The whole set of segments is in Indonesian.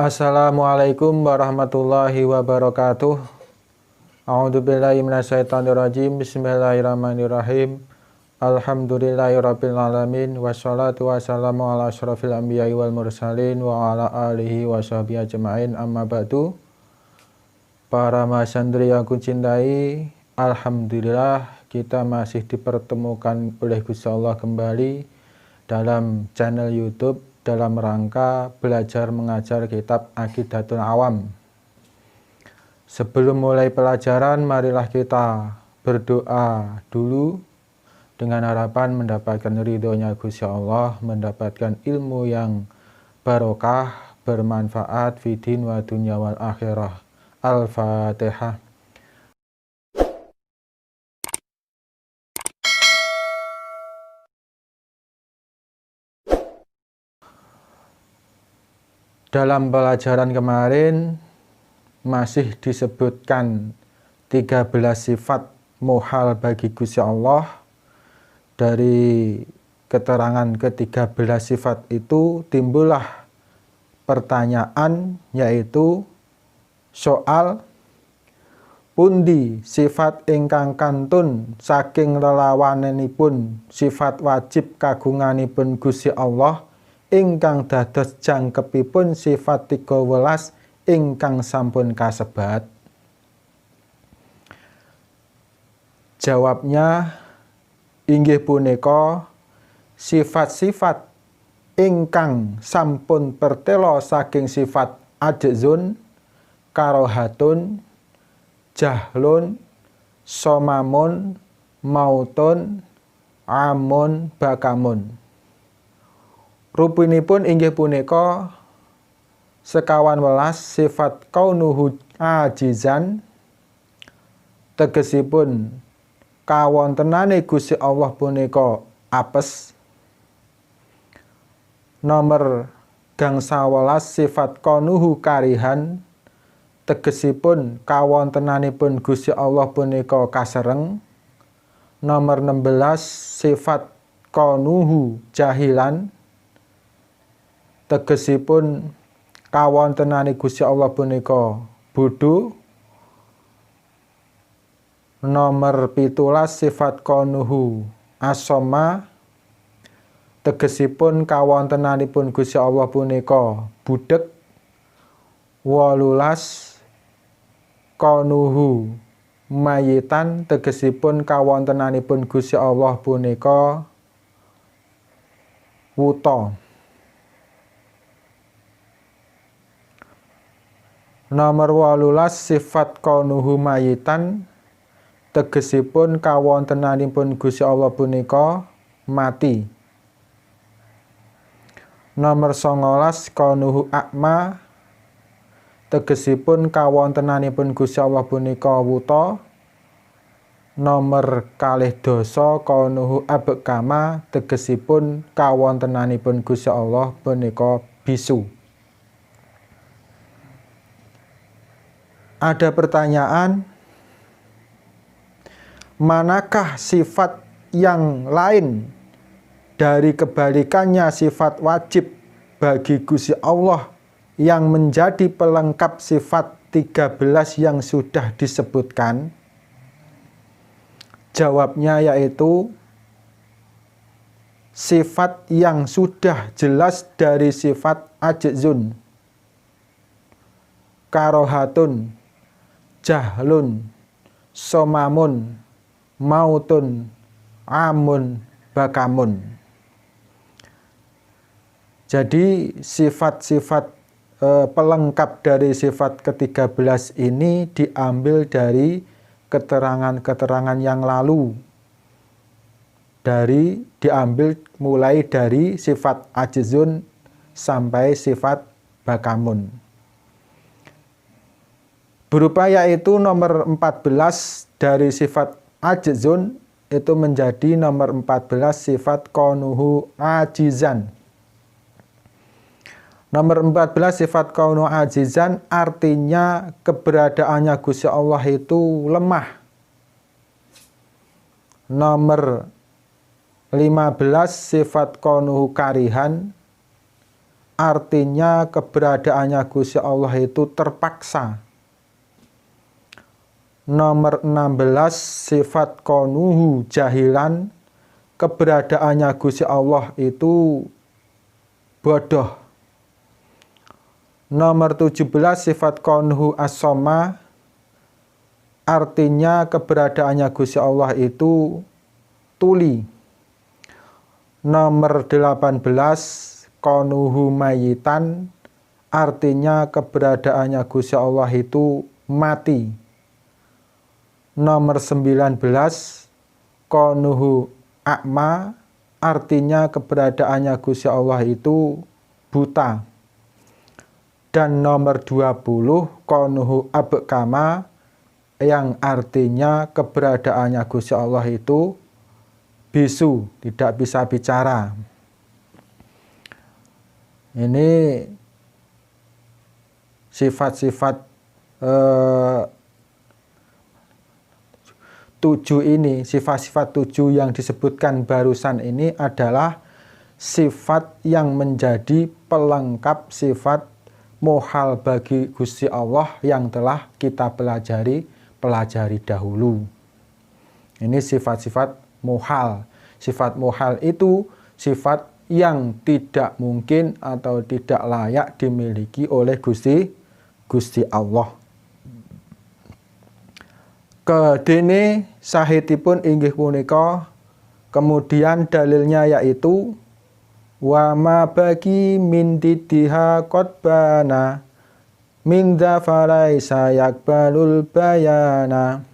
Assalamualaikum warahmatullahi wabarakatuh. A'udzubillahi minasyaitonirrajim. Bismillahirrahmanirrahim. Alhamdulillahirabbil alamin wassalatu wassalamu ala asyrofil anbiya'i wal mursalin wa ala alihi washabihi ajma'in. Amma ba'du. Para mahasantri yang aku cintai, alhamdulillah kita masih dipertemukan oleh Gusti Allah kembali dalam channel YouTube dalam rangka belajar mengajar kitab Aqidatul Awam. Sebelum mulai pelajaran, marilah kita berdoa dulu dengan harapan mendapatkan ridhonya Gusti Allah, mendapatkan ilmu yang barokah, bermanfaat fidin wa dunya wal akhirah. Al-Fatihah. Dalam pelajaran kemarin masih disebutkan 13 sifat muhal bagi Gusti Allah. Dari keterangan ke-13 sifat itu timbullah pertanyaan, yaitu soal pundi sifat ingkang kantun saking lelawanenipun sifat wajib kagunganipun Gusti Allah ingkang dados jangkepipun sifat 13 ingkang sampun kasebat? Jawabnya inggih punika sifat-sifat ingkang sampun pertelo saking sifat ajzun, karohatun, jahlun, somamun, mautun, amun, bakamun. Rupinipun inggih punika sekawan welas sifat kaunuhu ajizan, tegesipun kawontenane Gusti Allah punika apes. Nomor gangsal welas sifat kaunuhu karihan, tegesipun kawontenanipun Gusti Allah punika kasereng. Nomor 16 sifat kaunuhu jahilan, tegesipun kawontenane Gusti Allah punika bodho. Nomor 17 sifat kaunuhu asoma, tegesipun kawontenanipun Gusti Allah punika budheg. 18 kaunuhu mayitan, tegesipun kawontenanipun Gusti Allah punika wuta. Nomor 18 sifat kaunuhu mayitan, tegesipun kawontenanipun Gusti Allah punika mati. Nomor 19 kaunuhu akma, tegesipun kawontenanipun Gusti Allah punika wuta. Nomor 20 kaunuhu abkama, tegesipun kawontenanipun Gusti Allah punika bisu. Ada pertanyaan, manakah sifat yang lain dari kebalikannya sifat wajib bagi Gusti Allah yang menjadi pelengkap sifat 13 yang sudah disebutkan? Jawabnya yaitu sifat yang sudah jelas dari sifat ajzun, karohatun, jahlun, somamun, mautun, amun, bakamun. Jadi sifat-sifat pelengkap dari sifat ke-13 ini diambil dari keterangan-keterangan yang lalu. Diambil mulai dari sifat ajzun sampai sifat bakamun. Berupa yaitu nomor 14 dari sifat ajzun itu menjadi nomor 14 sifat kaunuhu ajizan. Nomor 14 sifat kaunuhu ajizan artinya keberadaannya Gusti Allah itu lemah. Nomor 15 sifat kaunuhu karihan, artinya keberadaannya Gusti Allah itu terpaksa. Nomor 16, sifat konuhu jahilan, keberadaannya Gusti Allah itu bodoh. Nomor 17, sifat konuhu as-soma, artinya keberadaannya Gusti Allah itu tuli. Nomor 18, konuhu mayitan, artinya keberadaannya Gusti Allah itu mati. Nomor 19, konuhu a'ma, artinya keberadaannya Gusti Allah itu buta. Dan nomor 20, konuhu abkama, yang artinya keberadaannya Gusti Allah itu bisu, tidak bisa bicara. Ini sifat-sifat 7 ini, sifat-sifat 7 yang disebutkan barusan ini adalah sifat yang menjadi pelengkap sifat muhal bagi Gusti Allah yang telah kita pelajari dahulu. Ini sifat-sifat muhal. Sifat muhal itu sifat yang tidak mungkin atau tidak layak dimiliki oleh Gusti Allah. Kedene sahitipun inggih punika, kemudian dalilnya yaitu wa ma bagi min didiha qotbana min dzafaraisa yakbalul bayana.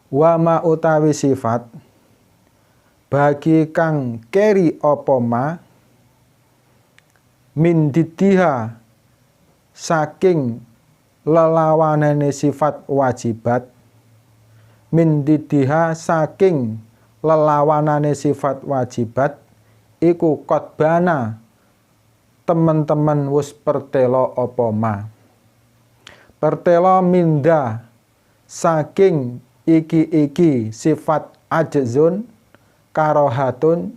Wa ma utawi sifat bagi kang keri apa ma min didiha saking lelawanane sifat wajibat, min didiha saking lelawanane sifat wajibat iku qotbana teman-teman wis pertelo apa ma. Pertelo minda saking iki sifat ajzun, karohatun,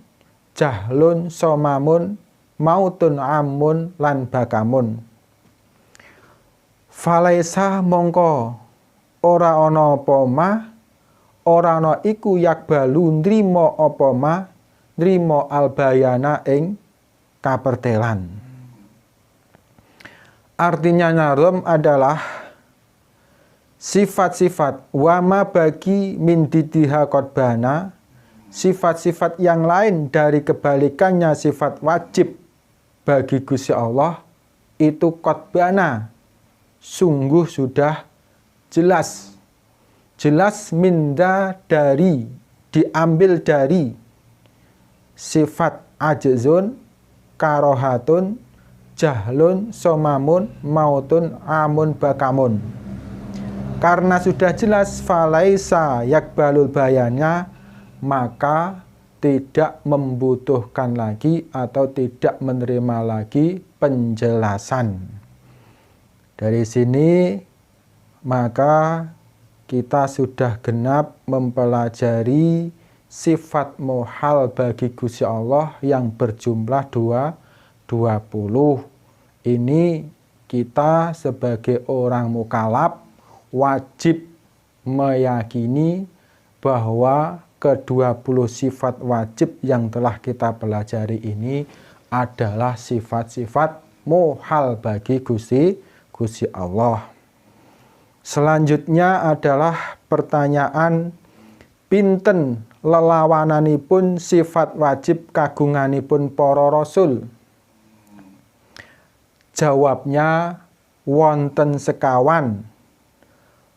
jahlun, somamun, mautun amun, lan bakamun. Falaisa mongko ora ana apa ma, ora ana iku yakbalu nrimo apa ma, nrimo albayana ing kapertelan. Artinya narum adalah sifat-sifat wama bagi min didiha qotbana, sifat-sifat yang lain dari kebalikannya sifat wajib bagi Gusti Allah itu qotbana, sungguh sudah jelas minda dari, diambil dari sifat ajzun, karohatun, jahlun, somamun, mautun, amun, bakamun. Karena sudah jelas falaisa yakbalul bayannya, maka tidak membutuhkan lagi atau tidak menerima lagi penjelasan. Dari sini maka kita sudah genap mempelajari sifat muhal bagi Gusti Allah yang berjumlah 20. Ini kita sebagai orang mukallaf wajib meyakini bahwa ke-20 sifat wajib yang telah kita pelajari ini adalah sifat-sifat muhal bagi Gusti Allah. Selanjutnya adalah pertanyaan pinten lelawananipun sifat wajib kagunganipun para rasul. Jawabnya wonten sekawan.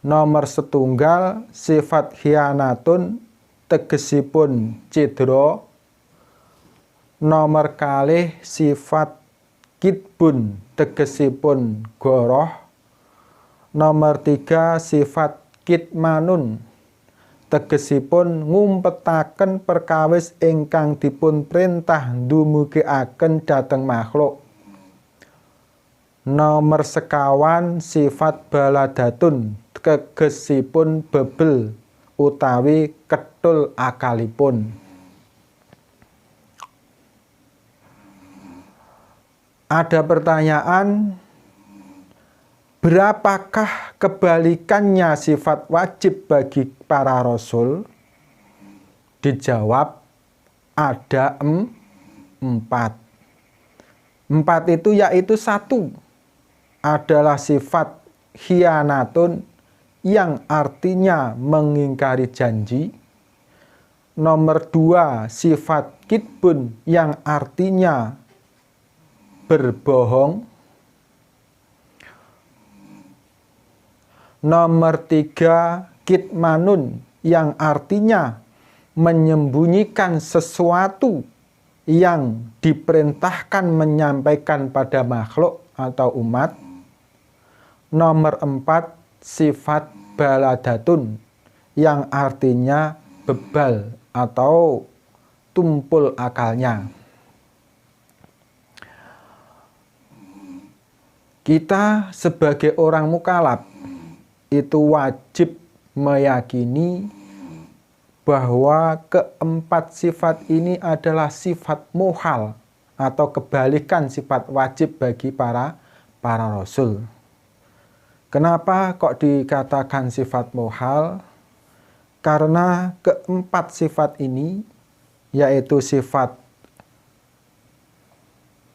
Nomor setunggal sifat khianatun tegesipun cidra. Nomor kalih sifat kitbun tegesipun goroh. Nomor 3 sifat kitmanun tegesipun ngumpetaken perkawis ingkang dipun perintah ndumugiaken dhateng makhluk. Nomor sekawan sifat baladatun tegesipun bebel utawi ketul akalipun. Ada pertanyaan, berapakah kebalikannya sifat wajib bagi para rasul? Dijawab, ada 4. 4 itu yaitu 1 adalah sifat khianatun yang artinya mengingkari janji. Nomor 2, sifat kitbun yang artinya berbohong. Nomor 3, kitmanun yang artinya menyembunyikan sesuatu yang diperintahkan menyampaikan pada makhluk atau umat. Nomor 4, sifat baladatun yang artinya bebal atau tumpul akalnya. Kita sebagai orang mukallaf itu wajib meyakini bahwa keempat sifat ini adalah sifat muhal atau kebalikan sifat wajib bagi para rasul. Kenapa kok dikatakan sifat muhal? Karena keempat sifat ini, yaitu sifat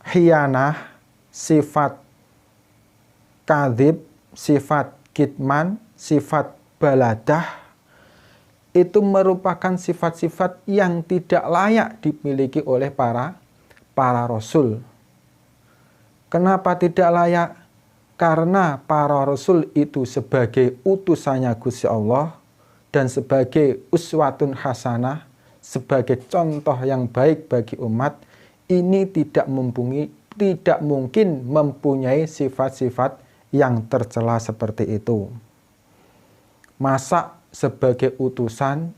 khianah, sifat kadzib, sifat kitman, sifat baladah, itu merupakan sifat-sifat yang tidak layak dimiliki oleh para rasul. Kenapa tidak layak? Karena para rasul itu sebagai utusannya Gusti Allah dan sebagai uswatun hasanah, sebagai contoh yang baik bagi umat, ini tidak mungkin mempunyai sifat-sifat yang tercela seperti itu. Masa sebagai utusan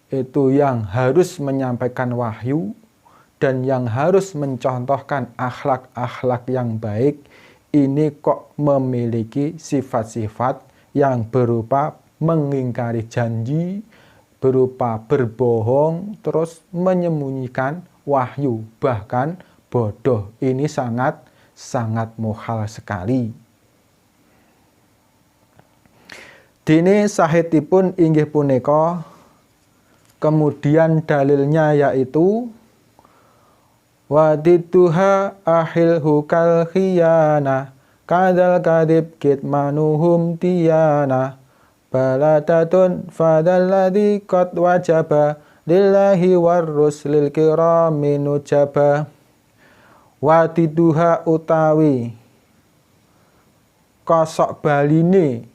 itu yang harus menyampaikan wahyu dan yang harus mencontohkan akhlak-akhlak yang baik, ini kok memiliki sifat-sifat yang berupa mengingkari janji, berupa berbohong, terus menyembunyikan wahyu, bahkan bodoh. Ini sangat muhal sekali. Dene sahihipun inggih punika, kemudian dalilnya yaitu wadituha ahilhu kal khiyana kadal kadib kitmanuhum tiyana baladatun fadalladhi qad wajaba lillahi warruslil kirami nujaba. Wadituha utawi kosok baline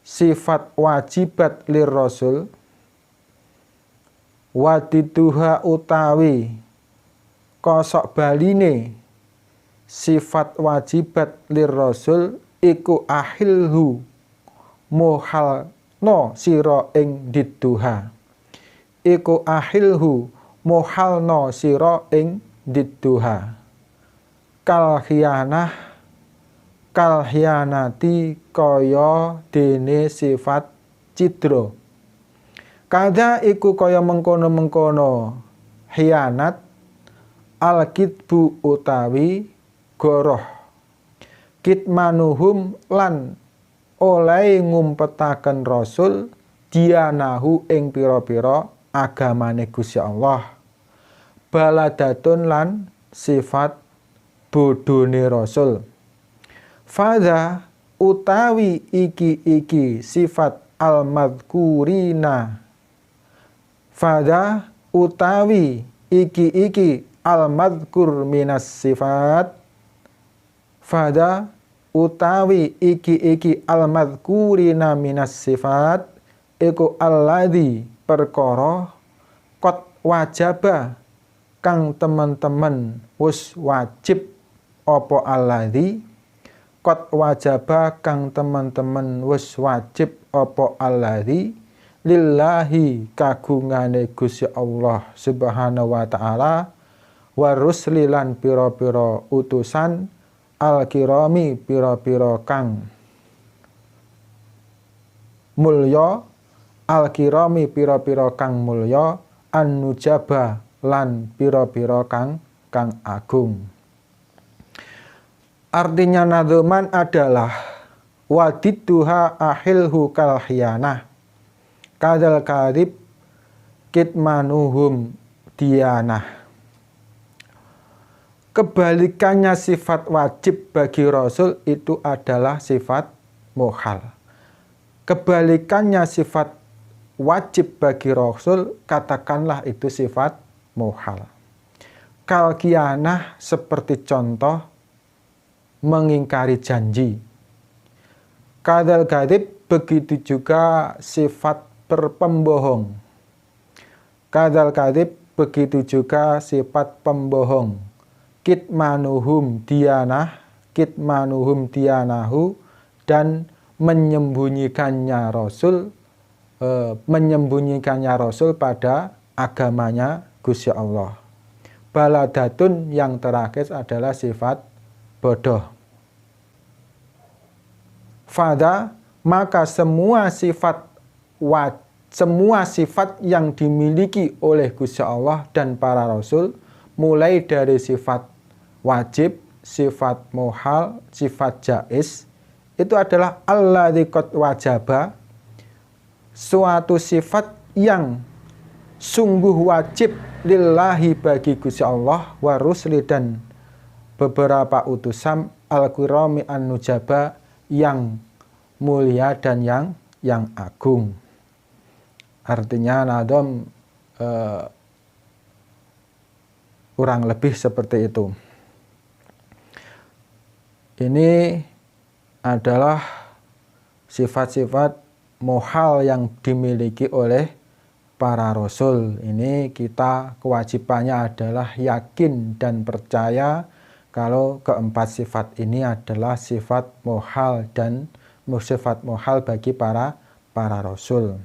sifat wajibat lir rasul, wadituha utawi kosok baline sifat wajibat lir rasul iku ahilhu muhal no sira ing didduha. Iku ahilhu muhal no sira ing didduha. Kal khianah kal khianati kaya dene sifat cidra. Kada iku kaya mengkono-mengkono khianat al-kitbu utawi goroh. Kitmanuhum lan oleh ngumpetaken rasul dianahu ing pira-pira agamane Gusti Allah. Baladatun lan sifat bodhone rasul. Fadha utawi iki sifat al-madhkurina. Fadha utawi iki al-madhkur minas sifat. Fadha utawi iki al-madhkurina minas sifat iku alladzi perkara qad wajaba kang teman-teman wis wajib apa alladzi qad wajaba kang teman-teman wis wajib apa alladzi lillahi kagungane Gusti Allah Subhanahu wa taala wa ruslilan pira-pira utusan al-kirami pira-pira kang mulya al-kirami pira-pira kang mulya an-nujaba lan pira-pira kang agung. Artinya nadzoman adalah wadidduha ahilhu kal khiyanah kadal kadib kitmanuhum diyanah. Kebalikannya sifat wajib bagi Rasul itu adalah sifat muhal. Kebalikannya sifat wajib bagi Rasul, katakanlah itu sifat muhal. Kal khiyanah seperti contoh mengingkari janji. Kadal kadib begitu juga sifat pembohong. Kadal kadib begitu juga sifat pembohong. Kitmanuhum diyanah, kitmanuhum diyanahu, dan menyembunyikannya Rasul pada agamanya Gusti Allah. Baladatun yang terakhir adalah sifat bodoh. Fada, maka semua sifat yang dimiliki oleh Gusti Allah dan para Rasul, mulai dari sifat wajib, sifat muhal, sifat jaiz, itu adalah alladzi qad wajaba, suatu sifat yang sungguh wajib lillahi bagi Gusti Allah wa rusli dan beberapa utusan al-kirami an-nujaba yang mulia dan yang agung. Artinya nadom kurang lebih seperti itu. Ini adalah sifat-sifat muhal yang dimiliki oleh para rasul. Ini kita kewajibannya adalah yakin dan percaya kalau keempat sifat ini adalah sifat muhal dan sifat muhal bagi para rasul.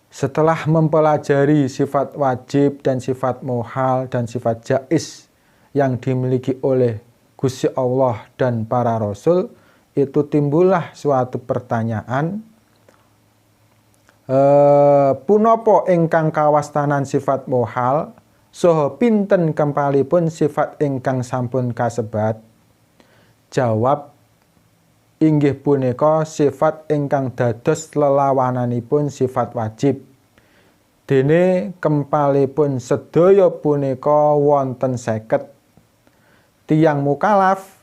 Setelah mempelajari sifat wajib dan sifat muhal dan sifat jaiz yang dimiliki oleh Gusti Allah dan para rasul, itu timbullah suatu pertanyaan, punapa ingkang kawastanan sifat muhal saha pinten kempalipun sifat ingkang sampun kasebat? Jawab, inggih punika sifat ingkang dados lelawananipun sifat wajib. Dene kempalipun sedaya punika wonten 50. Tiyang mukalaf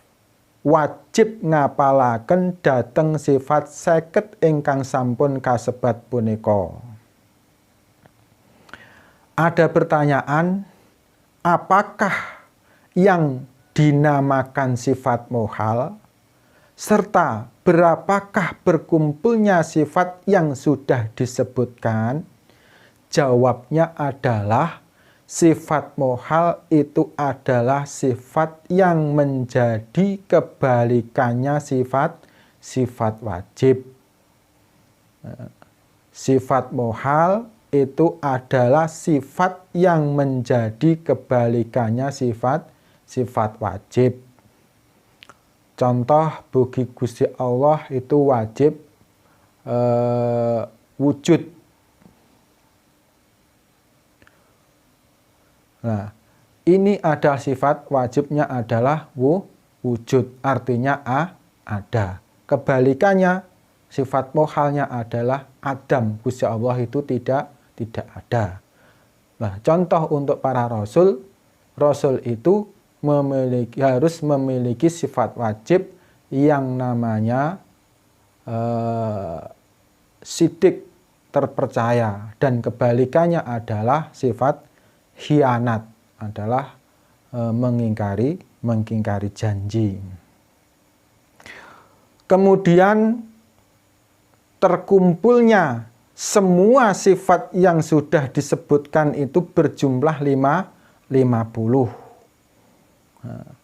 wajib ngapalaken dhateng sifat 50 ingkang sampun kasebat punika. Ada pertanyaan, apakah yang dinamakan sifat muhal, serta berapakah berkumpulnya sifat yang sudah disebutkan? Jawabnya adalah sifat muhal itu adalah sifat yang menjadi kebalikannya sifat wajib. Sifat muhal itu adalah sifat yang menjadi kebalikannya sifat wajib. Contoh bagi Gusti Allah itu wajib wujud. Nah, ini adalah sifat wajibnya adalah wujud, artinya ada. Kebalikannya sifat muhalnya adalah adam. Gusti Allah itu tidak ada. Nah, contoh untuk para rasul itu harus memiliki sifat wajib yang namanya sidik, terpercaya, dan kebalikannya adalah sifat khianat, adalah mengingkari janji. Kemudian terkumpulnya semua sifat yang sudah disebutkan itu berjumlah 50. Nah,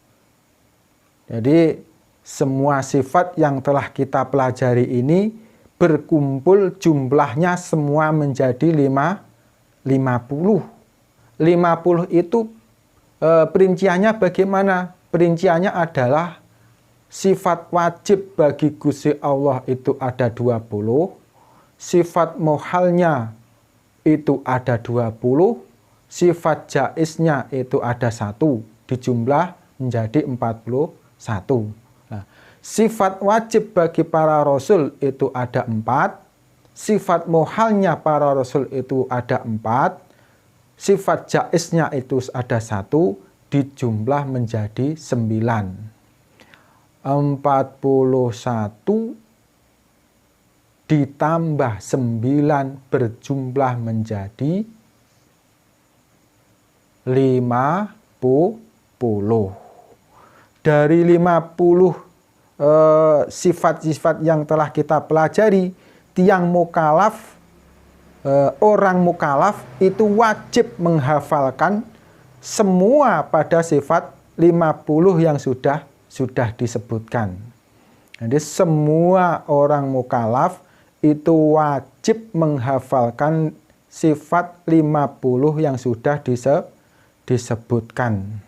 jadi semua sifat yang telah kita pelajari ini berkumpul jumlahnya semua menjadi 50. 50 itu perinciannya bagaimana? Perinciannya adalah sifat wajib bagi Gusti Allah itu ada 20, sifat muhalnya itu ada 20, sifat jaiznya itu ada 1, dijumlah menjadi 49. satu. Nah, sifat wajib bagi para rasul itu ada 4, sifat muhalnya para rasul itu ada 4, sifat jaiznya itu ada 1, dijumlah menjadi 9. 41 ditambah 9 berjumlah menjadi 50. Dari 50 sifat-sifat yang telah kita pelajari, tiang mukalaf, orang mukalaf itu wajib menghafalkan semua pada sifat 50 yang sudah disebutkan. Jadi semua orang mukalaf itu wajib menghafalkan sifat 50 yang sudah disebutkan.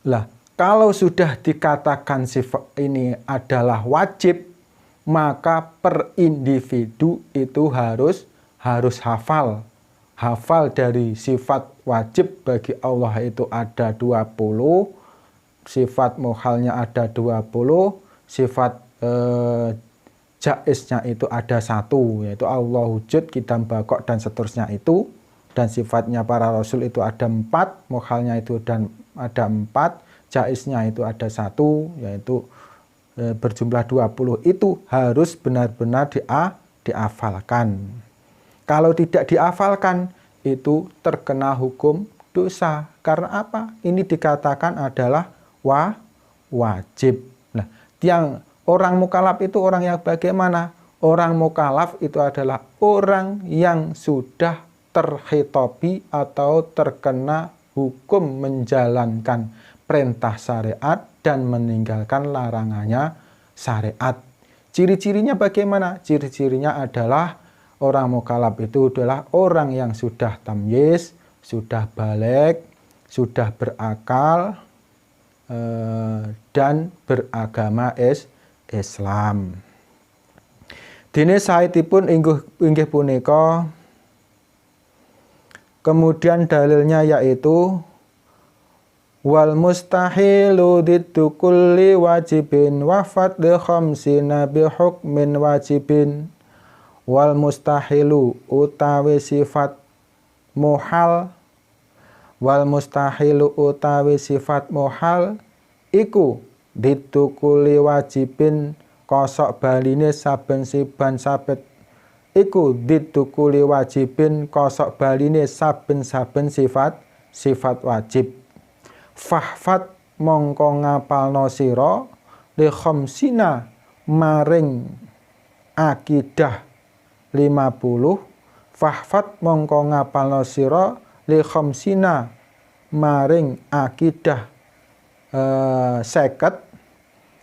Lah, kalau sudah dikatakan sifat ini adalah wajib, maka per individu itu harus hafal. Hafal dari sifat wajib bagi Allah itu ada 20, sifat muhalnya ada 20, sifat jaiznya itu ada 1, yaitu Allah, wujud, qidam, baqo, dan seterusnya itu. Dan sifatnya para rasul itu ada 4, muhalnya itu dan ada 4, jaiznya itu ada 1, yaitu berjumlah 20. Itu harus benar-benar dihafalkan. Kalau tidak dihafalkan, itu terkena hukum dosa. Karena apa? Ini dikatakan adalah wajib. Nah, yang orang mukalaf itu orang yang bagaimana? Orang mukalaf itu adalah orang yang sudah terkhitobi atau terkena hukum menjalankan perintah syariat dan meninggalkan larangannya syariat. Ciri-cirinya bagaimana? Ciri-cirinya adalah orang mukalaf itu adalah orang yang sudah tamyiz, sudah baligh, sudah berakal, dan beragama Islam. Dene saitipun inggih punika, kemudian dalilnya yaitu wal mustahilu diddu kulli wajibin wa fadlu khamsina bi hukmin wajibin. Wal mustahilu utawi sifat muhal, wal mustahilu utawi sifat muhal iku ditukuli wajibin kosok baline saben-saben sabet, iku ditukuli wajibin kosok baline saben-saben sifat wajib. Fahfat mongko ngapalno sira li khamsina maring akidah 50, fahfat mongko ngapalno sira li khamsina maring akidah 50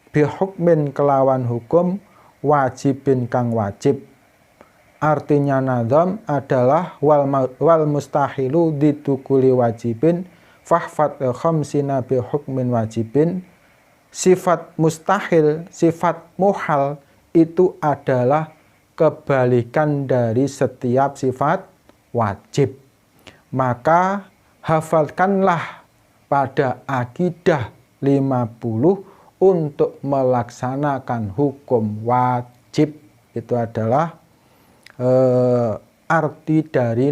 bihukmin kelawan hukum wajibin kang wajib. Artinya nazam adalah wal mustahilu ditukuli wajibin fahfat khamsina bihukmin wajibin. Sifat mustahil, sifat muhal itu adalah kebalikan dari setiap sifat wajib. Maka hafalkanlah pada akidah 50 untuk melaksanakan hukum wajib. Itu adalah arti dari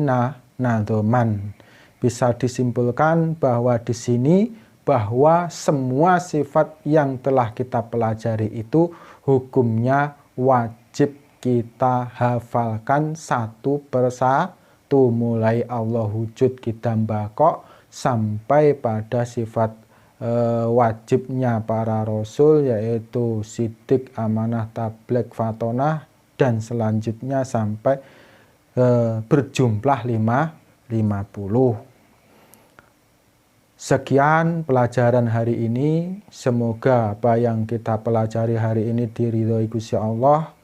nadhoman. Bisa disimpulkan bahwa di sini bahwa semua sifat yang telah kita pelajari itu hukumnya wajib kita hafalkan satu persatu, mulai Allah, wujud, qidam, baqo sampai pada sifat wajibnya para rasul yaitu sidik, amanah, tabligh, fatonah, dan selanjutnya sampai berjumlah 50. Sekian pelajaran hari ini. Semoga apa yang kita pelajari hari ini diridhoi Gusti Allah,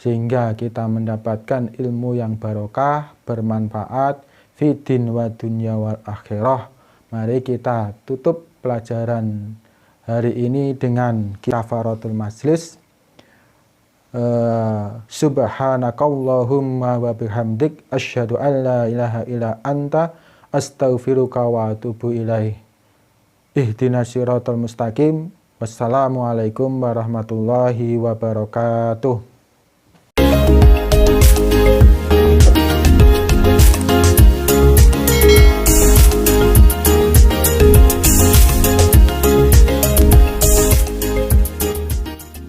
sehingga kita mendapatkan ilmu yang barokah, bermanfaat fidin wa dunya wal akhirah. Mari kita tutup pelajaran hari ini dengan kafaratul majlis. Subhanakallahumma wa bihamdik asyhadu an la ilaha illa anta astaghfiruka wa atubu ilaih. Ihdinas siratal mustaqim. Wassalamualaikum warahmatullahi wabarakatuh.